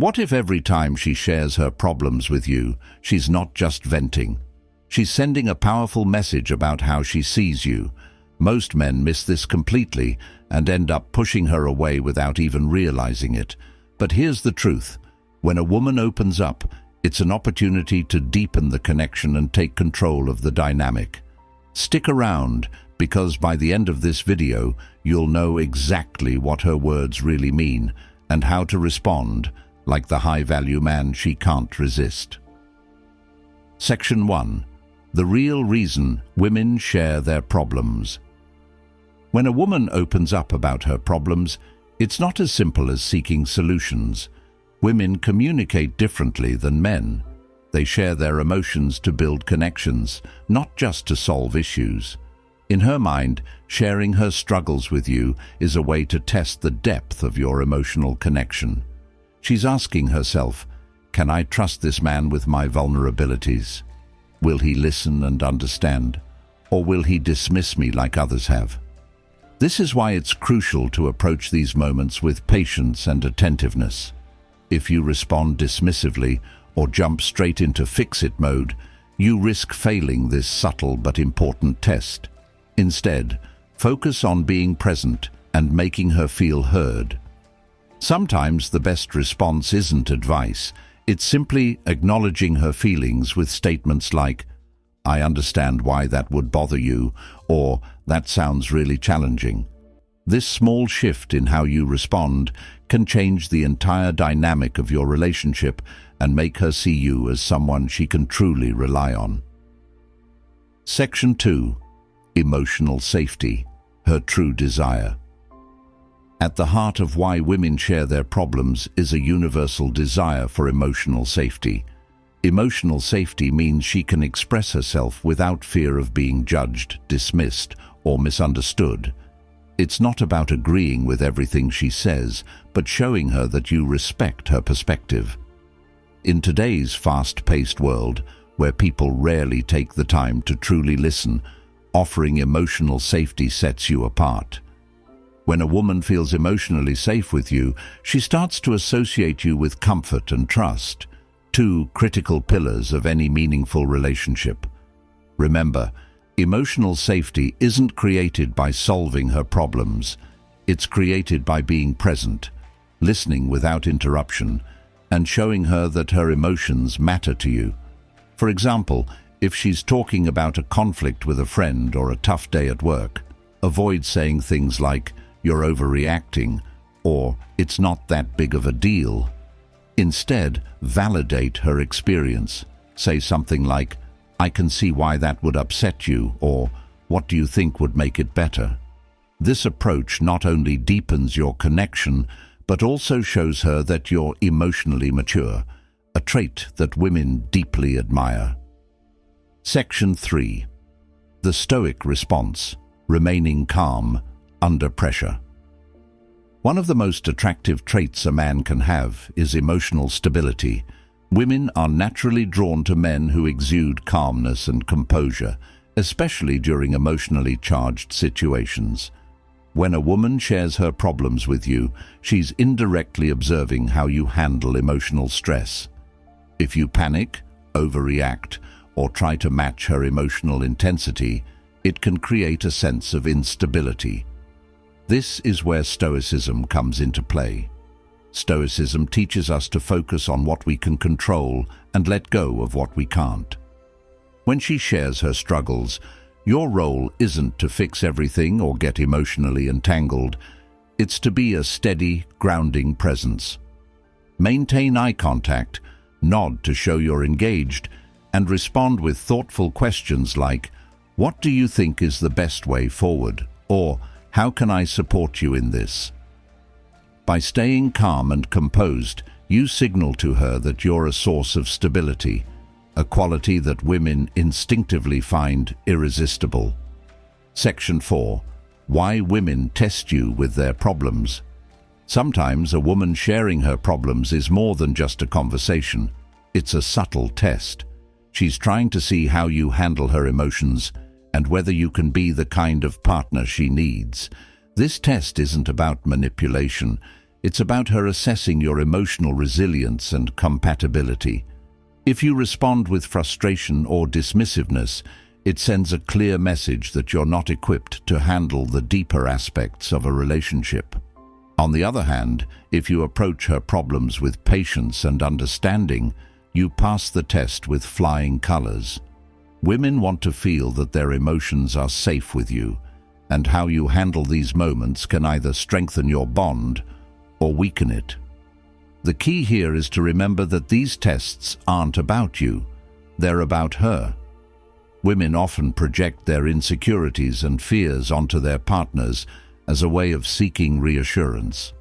What if every time she shares her problems with you, she's not just venting? She's sending a powerful message about how she sees you. Most men miss this completely and end up pushing her away without even realizing it. But here's the truth. When a woman opens up, it's an opportunity to deepen the connection and take control of the dynamic. Stick around, because by the end of this video, you'll know exactly what her words really mean and how to respond like the high-value man she can't resist. Section 1. The real reason women share their problems. When a woman opens up about her problems, it's not as simple as seeking solutions. Women communicate differently than men. They share their emotions to build connections, not just to solve issues. In her mind, sharing her struggles with you is a way to test the depth of your emotional connection. She's asking herself, can I trust this man with my vulnerabilities? Will he listen and understand? Or will he dismiss me like others have? This is why it's crucial to approach these moments with patience and attentiveness. If you respond dismissively or jump straight into fix-it mode, you risk failing this subtle but important test. Instead, focus on being present and making her feel heard. Sometimes the best response isn't advice. It's simply acknowledging her feelings with statements like, I understand why that would bother you, or that sounds really challenging. This small shift in how you respond can change the entire dynamic of your relationship and make her see you as someone she can truly rely on. Section 2. Emotional safety, her true desire. At the heart of why women share their problems is a universal desire for emotional safety. Emotional safety means she can express herself without fear of being judged, dismissed, or misunderstood. It's not about agreeing with everything she says, but showing her that you respect her perspective. In today's fast-paced world, where people rarely take the time to truly listen, offering emotional safety sets you apart. When a woman feels emotionally safe with you, she starts to associate you with comfort and trust, two critical pillars of any meaningful relationship. Remember, emotional safety isn't created by solving her problems. It's created by being present, listening without interruption, and showing her that her emotions matter to you. For example, if she's talking about a conflict with a friend or a tough day at work, avoid saying things like, "You're overreacting," or "It's not that big of a deal." Instead, validate her experience. Say something like, "I can see why that would upset you," or "What do you think would make it better?" This approach not only deepens your connection, but also shows her that you're emotionally mature, a trait that women deeply admire. Section 3. The Stoic Response, remaining calm under pressure. One of the most attractive traits a man can have is emotional stability. Women are naturally drawn to men who exude calmness and composure, especially during emotionally charged situations. When a woman shares her problems with you, she's indirectly observing how you handle emotional stress. If you panic, overreact, or try to match her emotional intensity, it can create a sense of instability. This is where Stoicism comes into play. Stoicism teaches us to focus on what we can control and let go of what we can't. When she shares her struggles, your role isn't to fix everything or get emotionally entangled. It's to be a steady, grounding presence. Maintain eye contact, nod to show you're engaged, and respond with thoughtful questions like, "What do you think is the best way forward?" or "How can I support you in this?" By staying calm and composed, you signal to her that you're a source of stability, a quality that women instinctively find irresistible. Section 4. Why women test you with their problems. Sometimes a woman sharing her problems is more than just a conversation. It's a subtle test. She's trying to see how you handle her emotions and whether you can be the kind of partner she needs. This test isn't about manipulation. It's about her assessing your emotional resilience and compatibility. If you respond with frustration or dismissiveness, it sends a clear message that you're not equipped to handle the deeper aspects of a relationship. On the other hand, if you approach her problems with patience and understanding, you pass the test with flying colors. Women want to feel that their emotions are safe with you, and how you handle these moments can either strengthen your bond or weaken it. The key here is to remember that these tests aren't about you, they're about her. Women often project their insecurities and fears onto their partners as a way of seeking reassurance.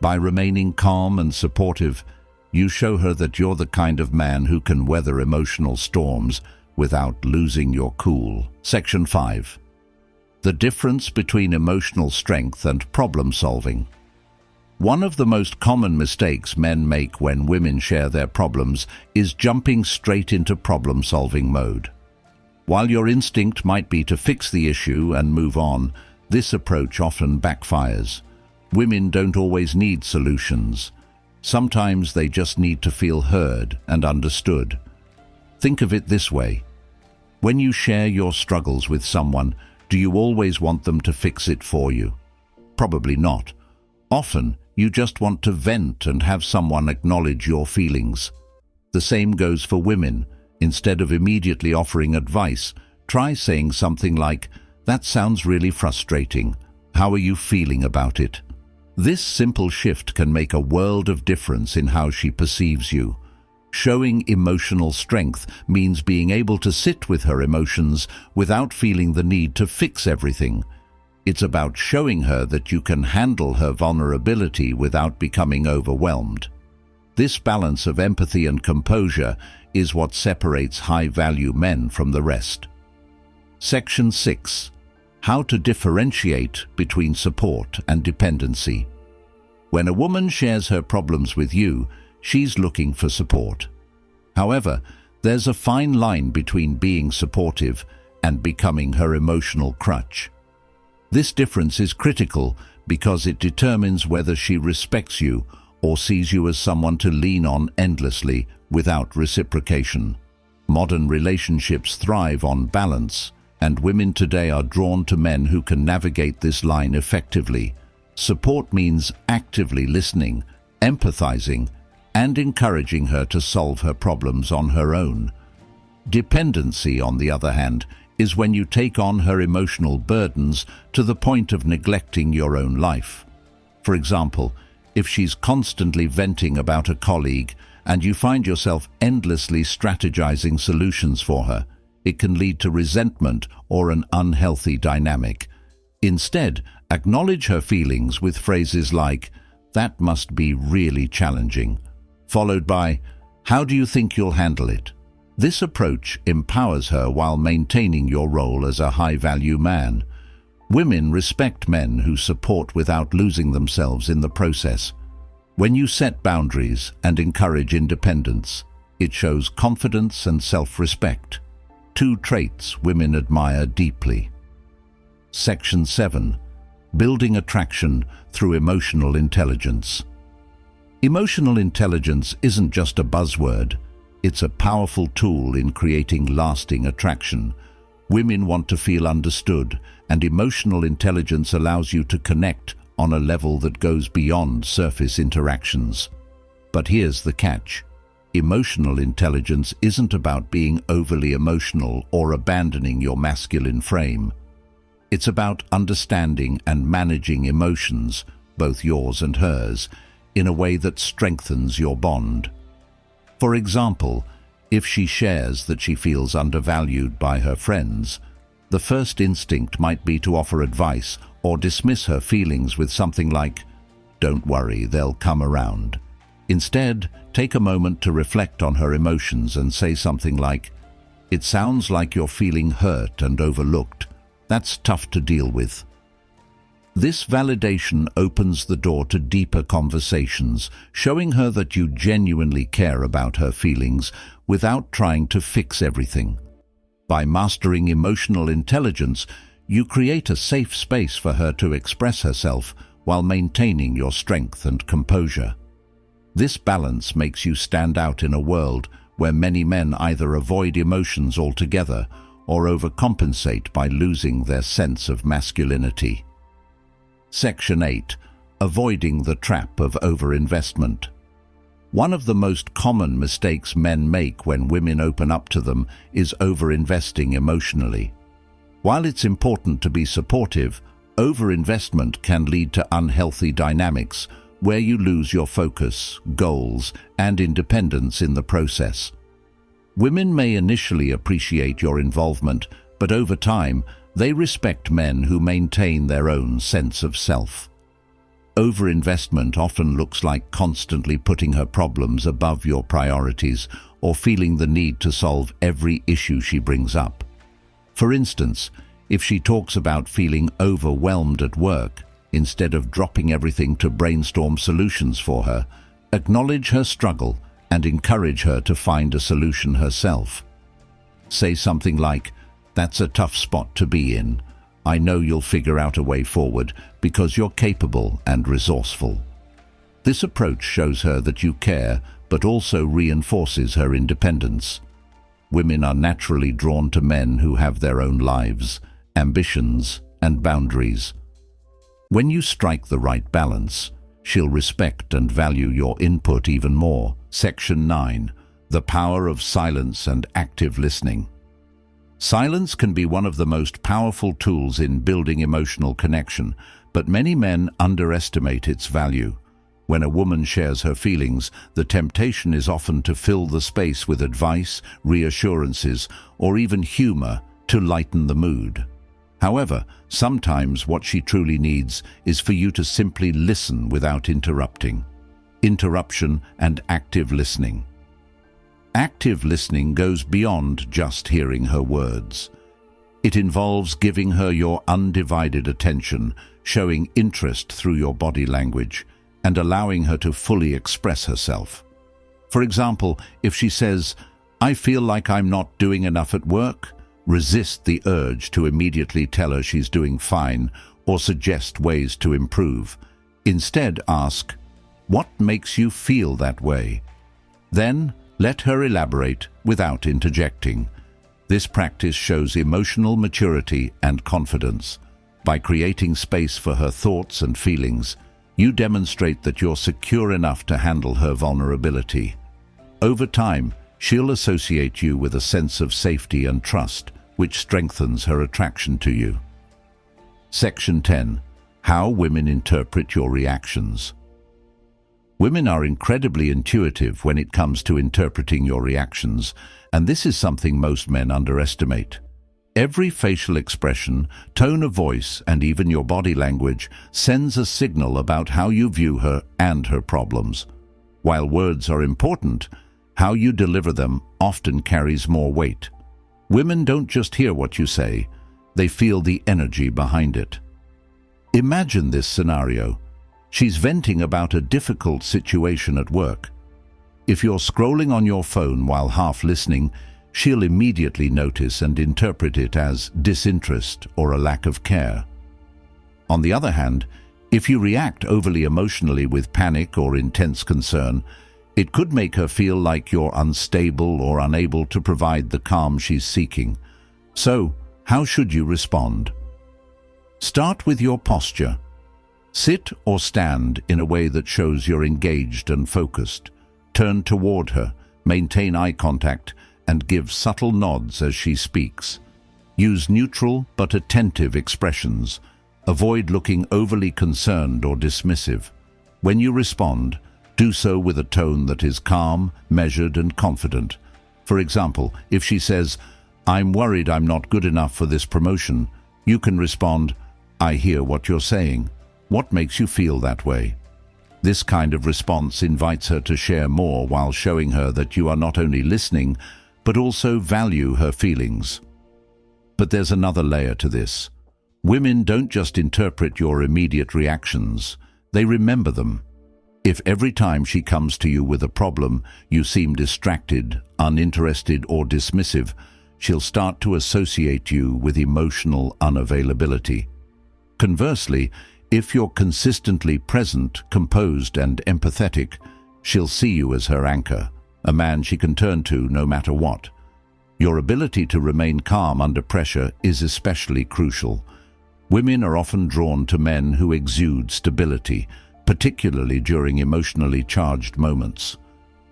By remaining calm and supportive, you show her that you're the kind of man who can weather emotional storms without losing your cool. Section 5. The difference between emotional strength and problem solving. One of the most common mistakes men make when women share their problems is jumping straight into problem-solving mode. While your instinct might be to fix the issue and move on, this approach often backfires. Women don't always need solutions. Sometimes they just need to feel heard and understood. Think of it this way. When you share your struggles with someone, do you always want them to fix it for you? Probably not. Often, you just want to vent and have someone acknowledge your feelings. The same goes for women. Instead of immediately offering advice, try saying something like, "That sounds really frustrating. How are you feeling about it?" This simple shift can make a world of difference in how she perceives you. Showing emotional strength means being able to sit with her emotions without feeling the need to fix everything. It's about showing her that you can handle her vulnerability without becoming overwhelmed. This balance of empathy and composure is what separates high-value men from the rest. Section 6. How to differentiate between support and dependency. When a woman shares her problems with you, she's looking for support. However, there's a fine line between being supportive and becoming her emotional crutch. This difference is critical because it determines whether she respects you or sees you as someone to lean on endlessly without reciprocation. Modern relationships thrive on balance, and women today are drawn to men who can navigate this line effectively. Support means actively listening, empathizing, and encouraging her to solve her problems on her own. Dependency, on the other hand, is when you take on her emotional burdens to the point of neglecting your own life. For example, if she's constantly venting about a colleague and you find yourself endlessly strategizing solutions for her, it can lead to resentment or an unhealthy dynamic. Instead, acknowledge her feelings with phrases like, "That must be really challenging," followed by, "How do you think you'll handle it?" This approach empowers her while maintaining your role as a high-value man. Women respect men who support without losing themselves in the process. When you set boundaries and encourage independence, it shows confidence and self-respect, two traits women admire deeply. Section 7. Building attraction through emotional intelligence. Emotional intelligence isn't just a buzzword. It's a powerful tool in creating lasting attraction. Women want to feel understood, and emotional intelligence allows you to connect on a level that goes beyond surface interactions. But here's the catch. Emotional intelligence isn't about being overly emotional or abandoning your masculine frame. It's about understanding and managing emotions, both yours and hers, in a way that strengthens your bond. For example, if she shares that she feels undervalued by her friends, the first instinct might be to offer advice or dismiss her feelings with something like, "Don't worry, they'll come around." Instead, take a moment to reflect on her emotions and say something like, "It sounds like you're feeling hurt and overlooked. That's tough to deal with." This validation opens the door to deeper conversations, showing her that you genuinely care about her feelings without trying to fix everything. By mastering emotional intelligence, you create a safe space for her to express herself while maintaining your strength and composure. This balance makes you stand out in a world where many men either avoid emotions altogether or overcompensate by losing their sense of masculinity. Section 8. Avoiding the trap of overinvestment. One of the most common mistakes men make when women open up to them is overinvesting emotionally. While it's important to be supportive, overinvestment can lead to unhealthy dynamics where you lose your focus, goals, and independence in the process. Women may initially appreciate your involvement, but over time, they respect men who maintain their own sense of self. Overinvestment often looks like constantly putting her problems above your priorities or feeling the need to solve every issue she brings up. For instance, if she talks about feeling overwhelmed at work, instead of dropping everything to brainstorm solutions for her, acknowledge her struggle and encourage her to find a solution herself. Say something like, "That's a tough spot to be in. I know you'll figure out a way forward because you're capable and resourceful." This approach shows her that you care, but also reinforces her independence. Women are naturally drawn to men who have their own lives, ambitions, and boundaries. When you strike the right balance, she'll respect and value your input even more. Section 9. The power of silence and active listening. Silence can be one of the most powerful tools in building emotional connection, but many men underestimate its value. When a woman shares her feelings, the temptation is often to fill the space with advice, reassurances, or even humor to lighten the mood. However, sometimes what she truly needs is for you to simply listen without interrupting. Interruption and active listening. Active listening goes beyond just hearing her words. It involves giving her your undivided attention, showing interest through your body language, and allowing her to fully express herself. For example, if she says, "I feel like I'm not doing enough at work," resist the urge to immediately tell her she's doing fine or suggest ways to improve. Instead, ask, "What makes you feel that way?" Then, let her elaborate without interjecting. This practice shows emotional maturity and confidence. By creating space for her thoughts and feelings, you demonstrate that you're secure enough to handle her vulnerability. Over time, she'll associate you with a sense of safety and trust, which strengthens her attraction to you. Section 10. How women interpret your reactions. Women are incredibly intuitive when it comes to interpreting your reactions, and this is something most men underestimate. Every facial expression, tone of voice, and even your body language sends a signal about how you view her and her problems. While words are important, how you deliver them often carries more weight. Women don't just hear what you say, they feel the energy behind it. Imagine this scenario. She's venting about a difficult situation at work. If you're scrolling on your phone while half listening, she'll immediately notice and interpret it as disinterest or a lack of care. On the other hand, if you react overly emotionally with panic or intense concern, it could make her feel like you're unstable or unable to provide the calm she's seeking. So, how should you respond? Start with your posture. Sit or stand in a way that shows you're engaged and focused. Turn toward her, maintain eye contact, and give subtle nods as she speaks. Use neutral but attentive expressions. Avoid looking overly concerned or dismissive. When you respond, do so with a tone that is calm, measured, and confident. For example, if she says, "I'm worried I'm not good enough for this promotion," you can respond, "I hear what you're saying. What makes you feel that way?" This kind of response invites her to share more while showing her that you are not only listening, but also value her feelings. But there's another layer to this. Women don't just interpret your immediate reactions, they remember them. If every time she comes to you with a problem, you seem distracted, uninterested, or dismissive, she'll start to associate you with emotional unavailability. Conversely, If you're consistently present, composed, and empathetic, she'll see you as her anchor, a man she can turn to no matter what. Your ability to remain calm under pressure is especially crucial. Women are often drawn to men who exude stability, particularly during emotionally charged moments.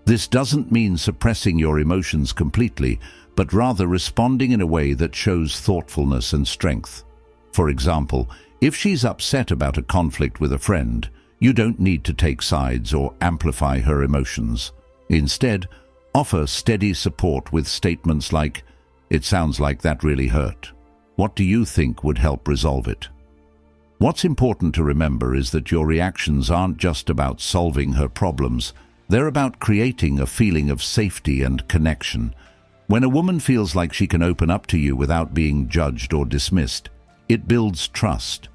This doesn't mean suppressing your emotions completely, but rather responding in a way that shows thoughtfulness and strength. For example, if she's upset about a conflict with a friend, you don't need to take sides or amplify her emotions. Instead, offer steady support with statements like, "It sounds like that really hurt. What do you think would help resolve it?" What's important to remember is that your reactions aren't just about solving her problems, they're about creating a feeling of safety and connection. When a woman feels like she can open up to you without being judged or dismissed, it builds trust.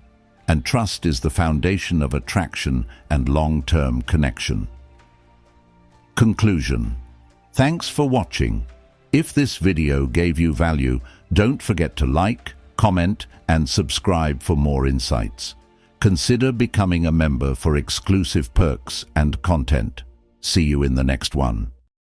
And trust is the foundation of attraction and long-term connection. Conclusion. Thanks for watching. If this video gave you value, don't forget to like, comment, and subscribe for more insights. Consider becoming a member for exclusive perks and content. See you in the next one.